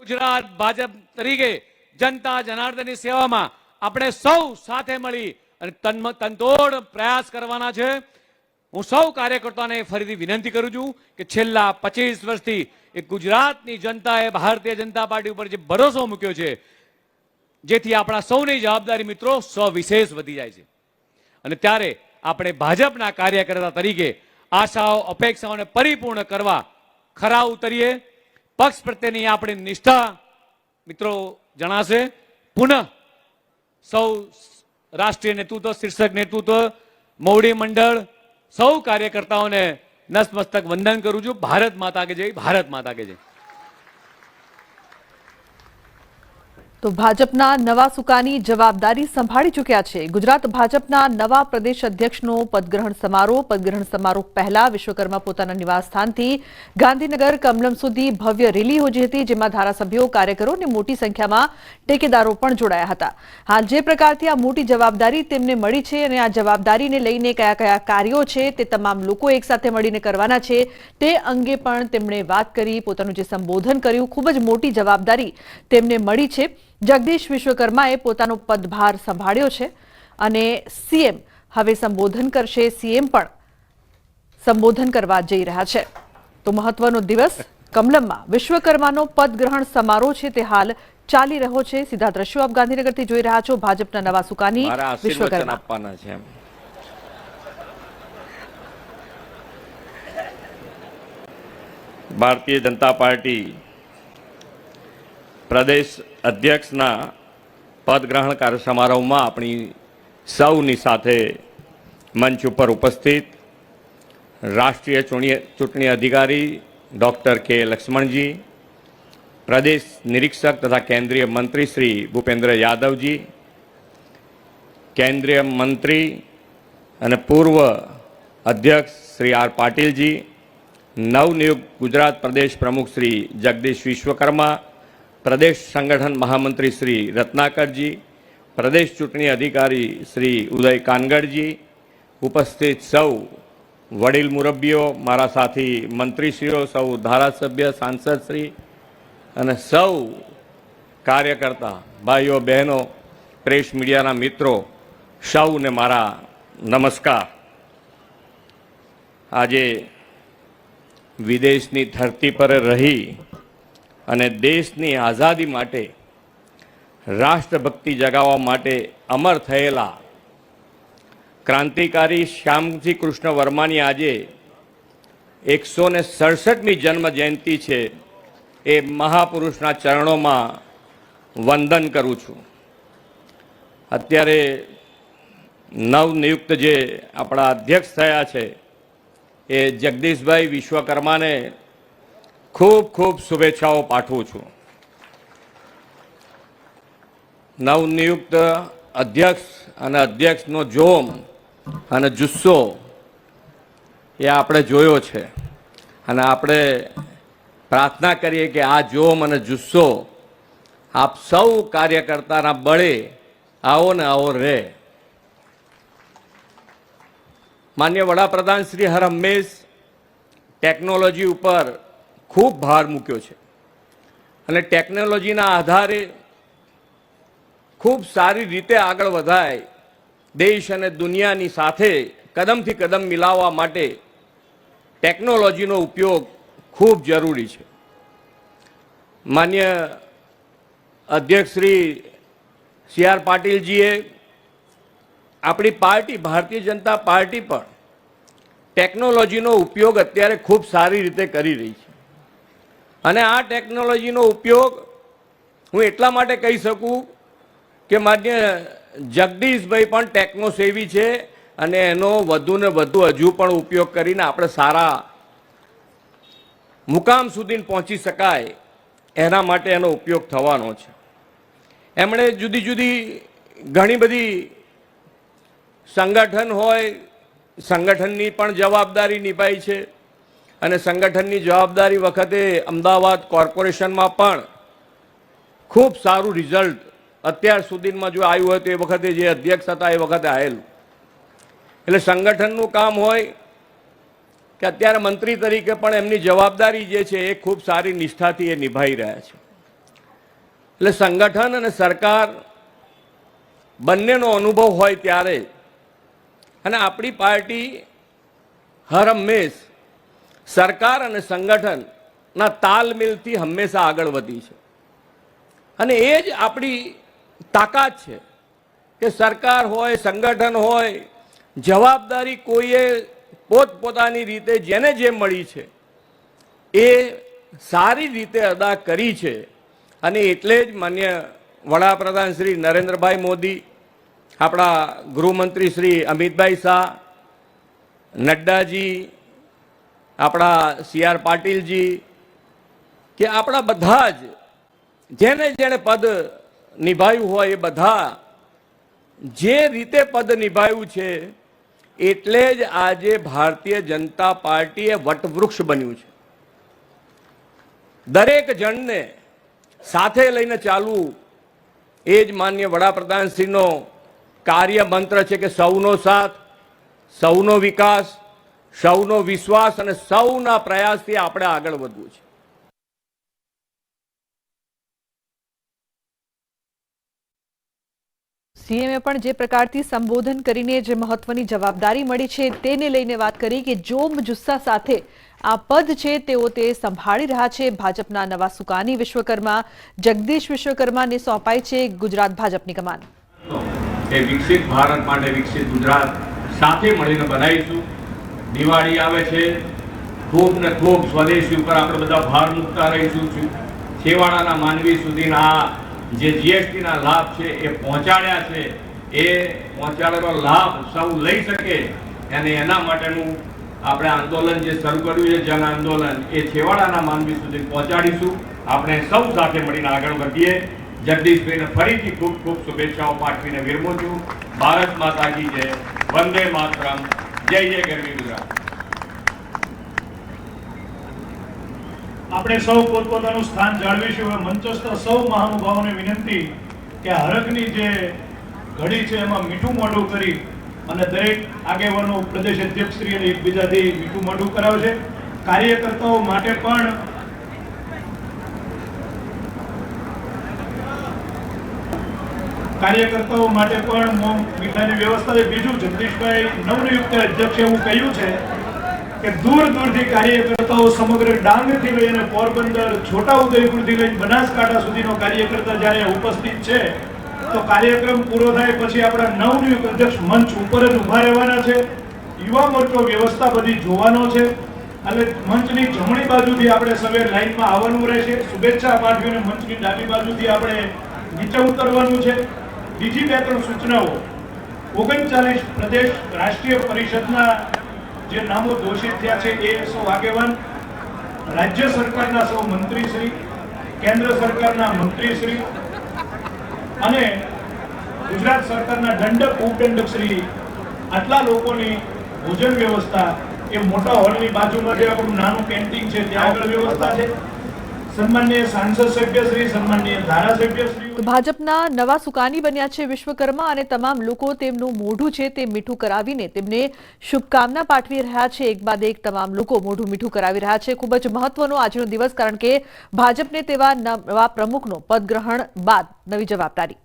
ગુજરાત ભાજપ તરીકે જનતા જનાર્દનની સેવામાં આપણે સૌ સાથે મળી અને તનતોડ પ્રયાસ કરવાના છે। હું સૌ કાર્યકર્તાઓને ફરીથી વિનંતી કરું છું કે છેલ્લા 25 વર્ષથી એ ગુજરાતની જનતાએ ભારતીય જનતા પાર્ટી ઉપર જે ભરોસો મૂક્યો છે, જેથી આપણા સૌની જવાબદારી મિત્રો સવિશેષ વધી જાય છે અને ત્યારે આપણે ભાજપના કાર્યકર્તા તરીકે આશાઓ અપેક્ષાઓને પરિપૂર્ણ કરવા ખરા ઉતરીએ। પક્ષ પ્રત્યેની આપણી નિષ્ઠા મિત્રો જણાશે। પુનઃ સૌ રાષ્ટ્રીય નેતૃત્વ, શીર્ષક નેતૃત્વ, મોવડી મંડળ સૌ કાર્યકર્તાઓને નતમસ્તક વંદન કરું છું। ભારત માતા કે જય, ભારત માતા કે જય। તો ભાજપના નવા સુકાની જવાબદારી સંભાળી ચૂક્યા છે। ગુજરાત ભાજપના નવા પ્રદેશ અધ્યક્ષનો પદગ્રહણ સમારોહ પહેલા વિશ્વકર્મા પોતાના નિવાસસ્થાનથી ગાંધીનગર કમલમ સુધી ભવ્ય રેલી યોજી હતી, જેમાં ધારાસભ્યો, કાર્યકરો અને મોટી સંખ્યામાં ટેકેદારો પણ જોડાયા હતા। હાલ જે પ્રકારથી આ મોટી જવાબદારી તેમને મળી છે અને આ જવાબદારીને લઈને કયા કયા કાર્યો છે તે તમામ લોકો એકસાથે મળીને કરવાના છે તે અંગે પણ તેમણે વાત કરી। પોતાનું જે સંબોધન કર્યું, ખૂબ જ મોટી જવાબદારી તેમને મળી છે। જગદીશ વિશ્વકર્માએ પોતાનો પદભાર સંભાળ્યો છે અને સીએમ હવે સંબોધન કરશે। સીએમ પણ સંબોધન કરવા જઈ રહ્યા છે। તો મહત્વનો દિવસ કમલમમાં વિશ્વકર્માનો પદગ્રહણ સમારોહ છે તે હાલ ચાલી રહ્યો છે। સીધા દ્રશ્યો આપ ગાંધીનગરથી જોઈ રહ્યા છો। ભાજપના નવા સુકાની વિશ્વકર્મા ભારતીય જનતા પાર્ટી પ્રદેશ અધ્યક્ષના પદગ્રહણ કાર્ય સમારોહમાં આપણી સૌની સાથે મંચ ઉપર ઉપસ્થિત રાષ્ટ્રીય ચૂંટણી અધિકારી ડૉક્ટર કે લક્ષ્મણજી, પ્રદેશ નિરીક્ષક તથા કેન્દ્રીય મંત્રી શ્રી ભૂપેન્દ્ર યાદવજી, કેન્દ્રીય મંત્રી અને પૂર્વ અધ્યક્ષ શ્રી આર પાટીલજી, નવનિયુક્ત ગુજરાત પ્રદેશ પ્રમુખ શ્રી જગદીશ વિશ્વકર્મા, प्रदेश संगठन महामंत्री श्री रत्नाकर जी, प्रदेश चूंटणी अधिकारी श्री उदय कानगड़ जी, उपस्थित सौ वडील मुरब्बीओ, मारा साथी मंत्रीश्रीओ, सौ धारासभ्य सांसद श्री अने सौ कार्यकर्ता भाईओ बहनों, प्रेस मीडिया मित्रों सौ ने मारा नमस्कार। आजे विदेशनी धरती पर रही અને દેશની આઝાદી માટે રાષ્ટ્રભક્તિ જગાવવા માટે અમર થયેલા ક્રાંતિકારી શ્યામજી કૃષ્ણ વર્માની આજે 167મી જન્મ જયંતિ છે। એ મહાપુરુષના ચરણોમાં વંદન કરું છું। અત્યારે નવનિયુક્ત જે આપણા અધ્યક્ષ થયા છે એ જગદીશભાઈ વિશ્વકર્માને खूब खूब शुभेच्छाओं पाठवुं छुं। नवनियुक्त अध्यक्ष अने अध्यक्षनो जोम अने जुस्सो ए आपणे जोयो छे अने आपणे प्रार्थना करीए कि आ जोम अने जुस्सो आप सौ कार्यकर्ताना बळे आवो ने आवो रहे। माननीय वडाप्रधान श्री हर हमेश टेक्नोलॉजी उपर खूब भार मूक्यो छे अने टेक्नोलॉजीना आधारे खूब सारी रीते आगळ वधाय, देश अने दुनियानी साथे कदमथी कदम मिलाववा माटे टेक्नोलॉजीनो उपयोग खूब जरूरी छे। माननीय अध्यक्ष श्री सी आर पाटीलजीए आपणी पार्टी भारतीय जनता पार्टी पर टेक्नोलॉजीनो उपयोग अत्यारे खूब सारी रीते करी रही छे અને આ ટેકનોલોજીનો ઉપયોગ હું એટલા માટે કહી શકું કે માન્ય જગદીશભાઈ પણ ટેકનોસેવી છે અને એનો વધુ ને વધુ હજુ પણ ઉપયોગ કરીને આપણે સારા મુકામ સુધી પહોંચી શકાય એના માટે એનો ઉપયોગ થવાનો છે। એમણે જુદી જુદી ઘણી બધી સંગઠન હોય, સંગઠનની પણ જવાબદારી નિભાઈ છે અને સંગઠનની જવાબદારી વખતે અમદાવાદ કોર્પોરેશનમાં પણ ખૂબ સારું રિઝલ્ટ અત્યાર સુધીમાં જો આવ્યું હોય તો એ વખતે જે અધ્યક્ષ હતા એ વખતે આવેલું। એટલે સંગઠનનું કામ હોય કે અત્યારે મંત્રી તરીકે પણ એમની જવાબદારી જે છે એ ખૂબ સારી નિષ્ઠાથી એ નિભાવી રહ્યા છે। એટલે સંગઠન અને સરકાર બંનેનો અનુભવ હોય ત્યારે, અને આપણી પાર્ટી હર હંમેશ સરકાર અને સંગઠનના તાલમેલથી હંમેશા આગળ વધી છે. અને એ જ આપણી તાકાત છે કે સરકાર હોય, સંગઠન હોય, જવાબદારી કોઈએ પોતપોતાની રીતે જેને જે મળી છે એ સારી રીતે અદા કરી છે. અને એટલે જ માન્ય વડાપ્રધાન શ્રી નરેન્દ્રભાઈ મોદી, આપણા ગૃહમંત્રી શ્રી અમિતભાઈ શાહ, નડ્ડાજી, આપણા CR પાટીલજી, કે આપણા બધા જ જેને જેણે પદ નિભાવ્યું હોય એ બધા જે રીતે પદ નિભાવ્યું છે એટલે જ આજે ભારતીય જનતા પાર્ટી એ વટવૃક્ષ બન્યું છે. દરેક જણને સાથે લઈને ચાલવું એ જ માન્ય વડાપ્રધાનશ્રીનો કાર્ય મંત્ર છે કે સૌનો સાથ, સૌનો વિકાસ, સૌનો વિશ્વાસ અને સૌના પ્રયાસથી આપણે આગળ વધવું છે. સીએમએ પણ જે પ્રકારથી સંબોધન કરીને જે મહત્વની જવાબદારી મળી છે તેને લઈને વાત કરી કે જોમ જુસ્સા સાથે આ પદ છે તેઓ તે સંભાળી રહ્યા છે. ભાજપના નવા સુકાની વિશ્વકર્મા જગદીશ વિશ્વકર્માને સોંપાઈ છે ગુજરાત ભાજપની કમાન. એ વિકસિત ભારત માટે વિકસિત ગુજરાત સાથે મળીને બનાવીશું. દિવાળી આવે છે, ખૂબ ને ખૂબ સ્વદેશી ઉપર આપણે બધા ભાર મૂકતા રહીશું. છેવાડાના માનવી સુધીના જે GST ના લાભ છે એ પહોંચાડ્યા છે, એ પહોંચાડેલો લાભ સૌ લઈ શકે અને એના માટેનું આપણે આંદોલન જે શરૂ કર્યું છે, જન આંદોલન, એ છેવાડાના માનવી સુધી પહોંચાડીશું. આપણે સૌ સાથે મળીને આગળ વધીએ. જગદીશભાઈને ફરીથી ખૂબ ખૂબ શુભેચ્છાઓ પાઠવીને વિરમું છું. ભારત માતા કી જય, વંદે માતરમ, જય જય ગરવી ગુજરાત. આપણે સૌ પોતપોતાનું સ્થાન જાળવીશું. મંચસ્થ સૌ મહાનુભાવોને વિનંતી કે હરખની જે ઘડી છે એમાં મીઠું મોઢું કરી અને દરેક આગેવાનો, પ્રદેશ અધ્યક્ષશ્રી અને એકબીજાથી મીઠું મોઢું કરાવશે. કાર્યકર્તાઓ માટે પણ મીઠાઈની વ્યવસ્થા છે. બીજું, જગદીશભાઈ નવનિયુક્ત અધ્યક્ષે એવું કહ્યું છે કે દૂર દૂરથી કાર્યકર્તાઓ સમગ્ર ડાંગથી લઈને પોરબંદર, છોટાઉદેપુરથી લઈને બનાસકાંઠા સુધીનો કાર્યકર્તા જ્યારે ઉપસ્થિત છે તો કાર્યક્રમ પૂરો થાય પછી આપણા નવનિયુક્ત અધ્યક્ષ મંચ ઉપર જ ઉભા રહેવાના છે. યુવા મોરચો વ્યવસ્થા બધી જોવાનો છે એટલે મંચની જમણી બાજુથી આપણે સવે લાઈનમાં આવવાનું રહેશે. શુભેચ્છા પાઠવીને મંચની ડાબી બાજુથી આપણે નીચે ઉતરવાનું છે. બીજી 2-3 સૂચનાઓ, 39 પ્રદેશ રાષ્ટ્રીય પરિષદના જે નામો ઘોષિત થયા છે એ સૌ આગેવાન, રાજ્ય સરકારના સૌ મંત્રીશ્રી, કેન્દ્ર સરકારના મંત્રીશ્રી અને ગુજરાત સરકારના દંડક ઉપદંડકશ્રી, આટલા લોકોની ભોજન વ્યવસ્થા એ મોટા હોલની બાજુમાં જે આપણું નાનું કેન્ટીન છે ત્યાં આગળ વ્યવસ્થા છે. સન્માનનીય સાંસદ સભ્યશ્રી, સન્માનનીય ધારાસભ્યશ્રી. ભાજપના નવા સુકાની બન્યા છે વિશ્વકર્મા અને તમામ લોકો તેમનું મોઢું છે તે મીઠું કરાવીને તેમને શુભકામના પાઠવી રહ્યા છે. એક બાદ એક તમામ લોકો મોઢું મીઠું કરાવી રહ્યા છે. ખૂબ જ મહત્વનો આજનો દિવસ, કારણ કે ભાજપને તેવા નવા પ્રમુખનો પદગ્રહણ બાદ નવી જવાબદારી.